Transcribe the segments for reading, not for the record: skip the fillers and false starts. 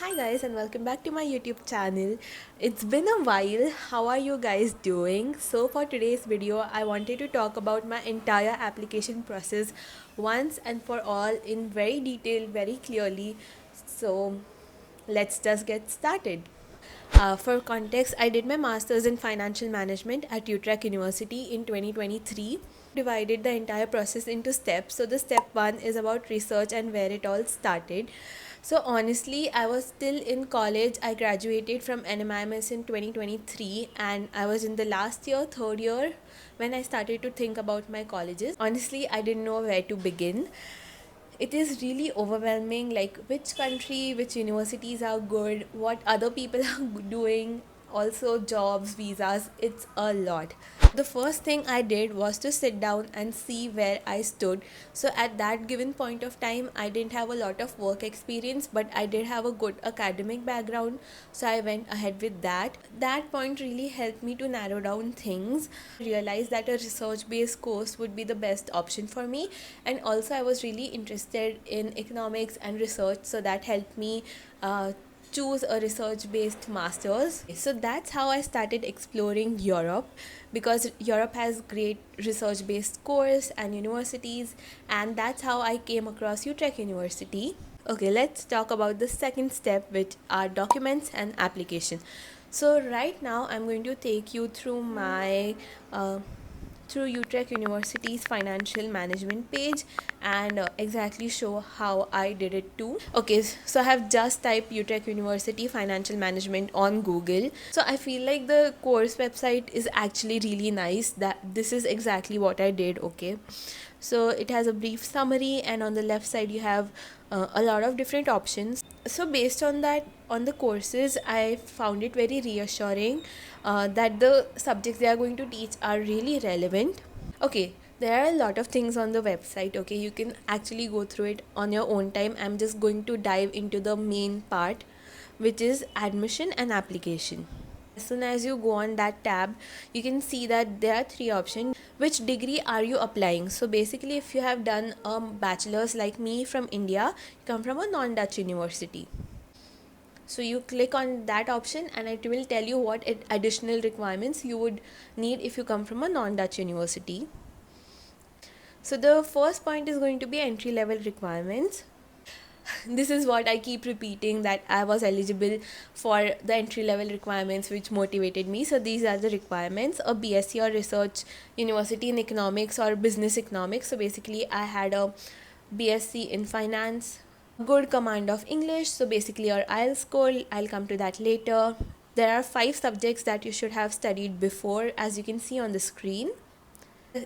Hi guys and welcome back to my YouTube channel. It's been a while. How are you guys doing? So for today's video, I wanted to talk about my entire application process once and for all in very detail, very clearly. So let's just get started. For context, I did my master's in financial management at Utrecht University in 2023. Divided the entire process into steps. So the step one is about research and where it all started. So honestly, I was still in college. I graduated from NMIMS in 2023 and I was in the last year, third year, when I started to think about my colleges. Honestly, I didn't know where to begin. It is really overwhelming, like which country, which universities are good, what other people are doing, also jobs, visas. It's a lot. The first thing I did was to sit down and see where I stood. So at that given point of time, I didn't have a lot of work experience, but I did have a good academic background, so I went ahead with that point really helped me to narrow down things. Realized that a research based course would be the best option for me, and also I was really interested in economics and research, so that helped me choose a research based masters. So that's how I started exploring Europe, because Europe has great research based course and universities, and that's how I came across Utrecht University. Okay, let's talk about the second step, which are documents and application. So right now I'm going to take you through my through Utrecht University's financial management page and exactly show how I did it too. Okay, so I have just typed Utrecht University financial management on Google. So I feel like the course website is actually really nice. That this is exactly what I did. Okay, so it has a brief summary, and on the left side you have a lot of different options. So based on that, on the courses, I found it very reassuring that the subjects they are going to teach are really relevant. Okay, there are a lot of things on the website. Okay, you can actually go through it on your own time. I'm just going to dive into the main part, which is admission and application. As soon as you go on that tab, you can see that there are three options. Which degree are you applying? So basically, if you have done a bachelor's like me from India, you come from a non-Dutch university. So you click on that option and it will tell you what additional requirements you would need if you come from a non-Dutch university. So the first point is going to be entry level requirements. This is what I keep repeating, that I was eligible for the entry level requirements, which motivated me. So these are the requirements: a BSc or research university in economics or business economics. So basically I had a BSc in finance, good command of English, so basically your IELTS score. I'll come to that later. There are 5 subjects that you should have studied before, as you can see on the screen.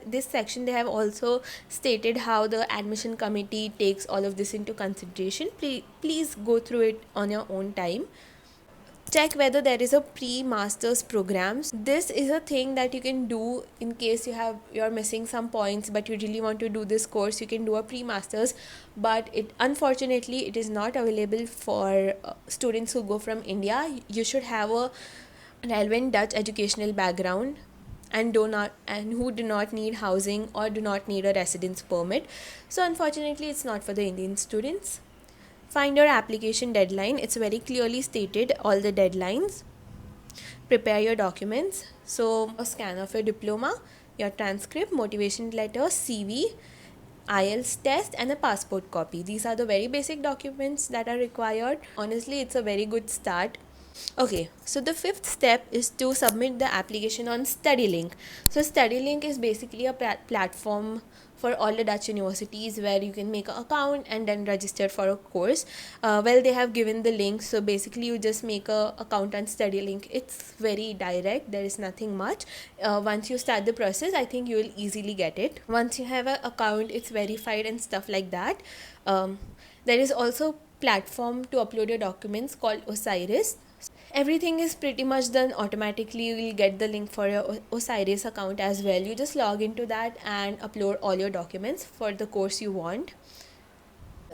This section they have also stated how the admission committee takes all of this into consideration. Please go through it on your own time. Check whether there is a pre-masters programs. This is a thing that you can do in case you're missing some points but you really want to do this course. You can do a pre-masters, but it unfortunately it is not available for students who go from India. You should have a relevant Dutch educational background and who do not need housing or do not need a residence permit. So unfortunately it's not for the Indian students. Find your application deadline. It's very clearly stated, all the deadlines. Prepare your documents. So a scan of your diploma, your transcript, motivation letter, CV, IELTS test, and a passport copy. These are the very basic documents that are required. Honestly, it's a very good start. Okay, so the fifth step is to submit the application on StudyLink. So StudyLink is basically a platform for all the Dutch universities where you can make an account and then register for a course. Well, they have given the link, so basically you just make a account on StudyLink. It's very direct, there is nothing much. Once you start the process, I think you will easily get it. Once you have an account, it's verified and stuff like that. There is also platform to upload your documents called Osiris. Everything is pretty much done automatically. You will get the link for your Osiris account as well. You just log into that and upload all your documents for the course you want.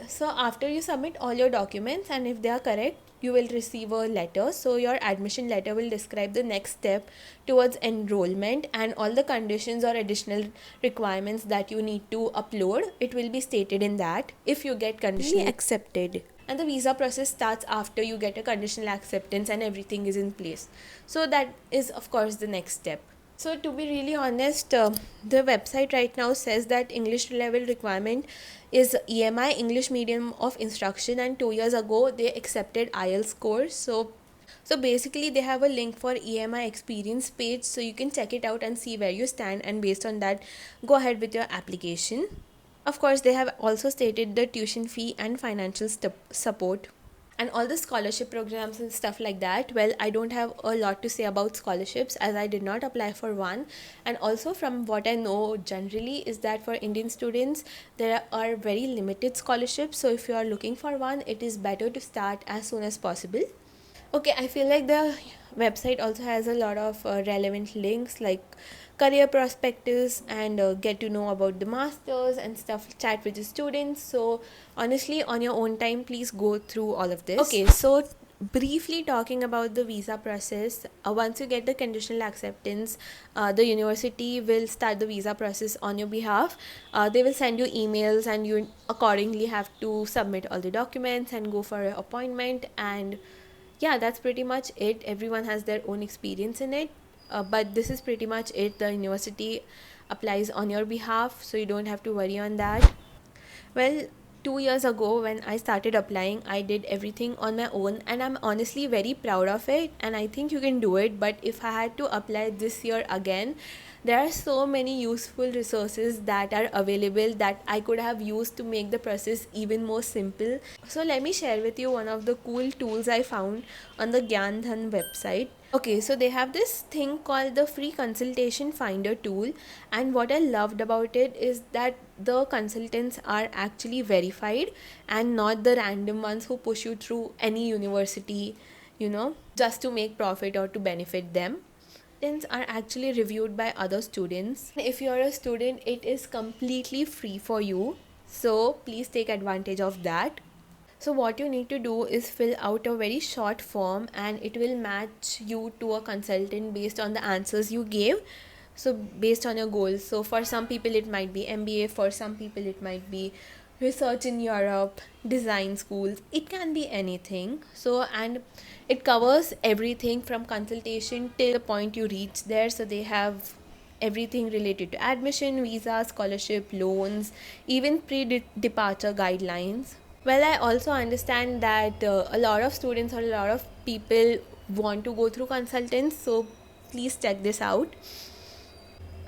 So after you submit all your documents and if they are correct, you will receive a letter. So your admission letter will describe the next step towards enrollment and all the conditions or additional requirements that you need to upload. It will be stated in that if you get conditionally accepted. and the visa process starts after you get a conditional acceptance and everything is in place. So that is of course the next step. So to be really honest, the website right now says that English level requirement is EMI, English medium of instruction, and 2 years ago they accepted IELTS scores. So basically they have a link for EMI experience page, so you can check it out and see where you stand, and based on that go ahead with your application. Of course they have also stated the tuition fee and financial support and all the scholarship programs and stuff like that. Well, I don't have a lot to say about scholarships as I did not apply for one, and also from what I know generally is that for Indian students there are very limited scholarships, so if you are looking for one, it is better to start as soon as possible. Okay, I feel like the website also has a lot of relevant links like career prospectus and get to know about the masters and stuff, chat with the students. So honestly, on your own time, please go through all of this. Okay, so briefly talking about the visa process, once you get the conditional acceptance, the university will start the visa process on your behalf. They will send you emails and you accordingly have to submit all the documents and go for an appointment. And yeah, that's pretty much it. Everyone has their own experience in it, but this is pretty much it. The university applies on your behalf, so you don't have to worry on that. Well, 2 years ago when I started applying, I did everything on my own, and I'm honestly very proud of it. And I think you can do it. But if I had to apply this year again, there are so many useful resources that are available that I could have used to make the process even more simple. So let me share with you one of the cool tools I found on the Gyandhan website. Okay, so they have this thing called the free consultation finder tool, and what I loved about it is that the consultants are actually verified and not the random ones who push you through any university, just to make profit or to benefit them. Consultants are actually reviewed by other students. If you're a student, it is completely free for you, so please take advantage of that. So what you need to do is fill out a very short form and it will match you to a consultant based on the answers you gave. So based on your goals. So for some people it might be MBA, for some people it might be research in Europe, design schools, it can be anything. So, and it covers everything from consultation till the point you reach there. So they have everything related to admission, visa, scholarship, loans, even pre-departure guidelines. Well, I also understand that a lot of students or a lot of people want to go through consultants, so please check this out.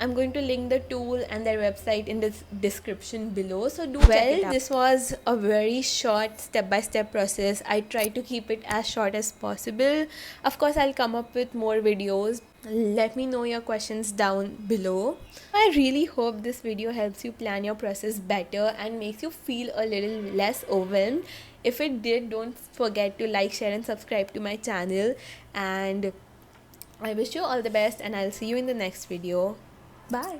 I'm going to link the tool and their website in the description below, so do check it out. This was a very short step-by-step process. I try to keep it as short as possible. Of course, I'll come up with more videos. Let me know your questions down below. I really hope this video helps you plan your process better and makes you feel a little less overwhelmed. If it did, don't forget to like, share and subscribe to my channel, and I wish you all the best and I'll see you in the next video. Bye.